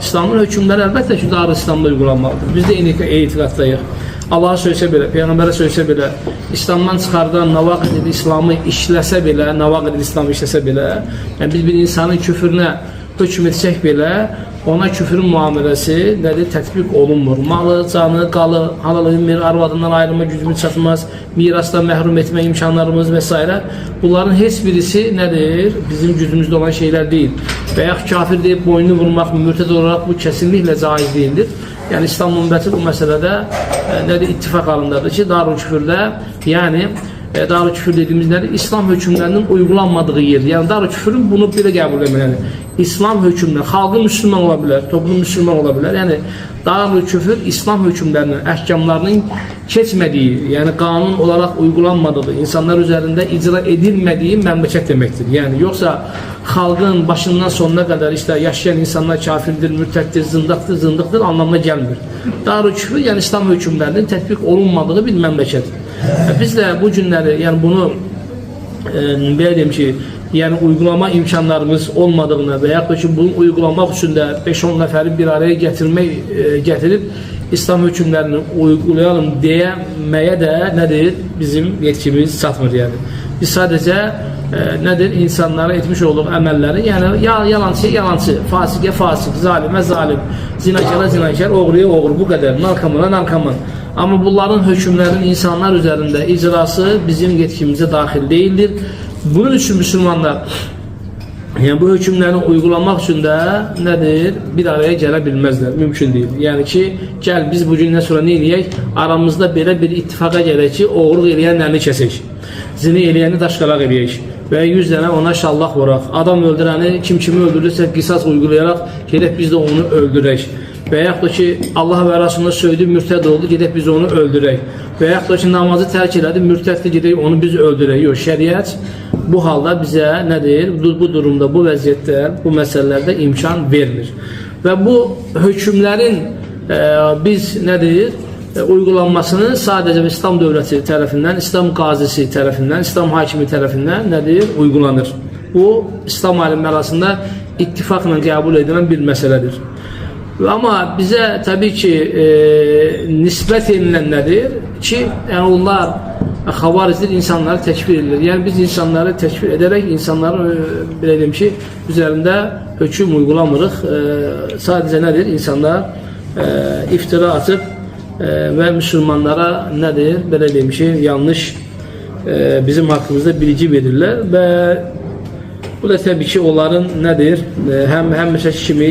İslamın hökmləri əlbəttə ki, Darül İslamda uygulanmalıdır. Biz də eyni etiqaddayıq. Allaha söysə belə, Peyğəmbərə söysə belə, İslamdan çıxardan navaqid İslamı işləsə belə, navaqid İslamı işləsə belə, yəni biz bir insanın küfrünə hökm etsək belə, ona küfrün müamiləsi nədir? Tətbiq olunmur. Malı, canı, qalı, halalın arvadından ayrılma gücümüz çatmaz, mirasdan məhrum etmə imkanlarımız və s. Bunların heç birisi nədir? Bizim gücümüzdə olan şeylər deyil. Və yaxud kafir deyib boynunu vurmaq, mürtəd olaraq bu kəsinliklə caiz deyildir. Yəni İslam ümməti bu məsələdə nədir? İttifaq halındadır ki, Darül Küfrdə, yəni Darül Küfr dediyimiz nədir? İslam hökmlərinin uygulanmadığı yer. Yəni Darül Küfrün bunu belə qəbul etməlidir. İslam hökmləri, xalqı müsəlman ola bilər, toplum müsəlman ola bilər. Yəni Darül Küfr İslam hökmlərinin, əhkamlarının keçmədiyi, yəni qanun olaraq uygulanmadığı, insanlar üzərində icra edilmədiyi məmləkət deməkdir. Yəni yoxsa xalqın başından sonuna qədər işte yaşayan insanlar kafirdir, mürtəddir, zındıqdır anlamına gəlmir. Darül Küfr yəni İslam hökmlərinin tətbiq olunmadığı bir məmləkətdir. Biz də bu günləri, yəni bunu belə deyim ki, yəni uygulama imkanlarımız olmadığını və yaxud da ki, bunu uygulamaq üçün də 5-10 nəfəri bir araya gətirib İslam hökmlərini uygulayalım deməyə də nədir? Bizim yetkimiz çatmır yəni. Biz sadəcə nədir? İnsanlara etmiş olduğu əməlləri, yəni yalancıya yalancı, fasiqə fasik, zalimə zalim, zinakara zinakar, oğruya oğru, bu qədər, narkomana narkoman. Amma bunların hökmlərinin insanlar üzərində icrası bizim yetkimizə daxil deyildir. Bunun üçün müsəlmanlar yəni bu hökmləri uygulamaq üçün də nədir? Bir araya gələ bilməzlər, mümkün deyil. Yəni ki, gəl biz bu gündən sonra nə eləyək? Aramızda belə bir ittifaqa gələk ki, oğruq eləyən əlini kəsək, zina eləyəni daşqalaq eləyək və 100 dənə ona şallaq vuraq. Adam öldürəni, kimi öldürürsə qisas uygulayaraq gedək biz də onu öldürək. Və yaxud da ki, Allah və Rasuluna söydü, mürtəd oldu, gedək biz onu öldürək. Və yaxud da ki, namazı tərk elədi, mürtədli gedək onu biz öldürək. Yox, şəriət bu halda bizə nədir? Bu durumda, bu vəziyyətdə, bu məsələlərdə imkan vermir. Və bu hökmlərin biz nədir? Uygulanmasını sadəcə İslam dövləti tərəfindən, İslam qazisi tərəfindən, İslam hakimi tərəfindən nədir? Uygulanır. Bu, İslam alimləri arasında ittifaqla qəbul edilən bir məsələdir. Amma bizə təbii ki, nisbət edilən nədir? Ki, yəni onlar xavarizdir, insanları təkfir edilir. Yəni biz insanları təkfir edərək, insanların, belə deyim ki, üzərində hökm uygulamırıq. Sadəcə nədir? İnsanlar iftira açıb və müsəlmanlara nədir? Belə deyim ki, yanlış bizim haqqımızda bilgi verirlər və bu da təbii ki, onların nədir? Həm məsəl kimi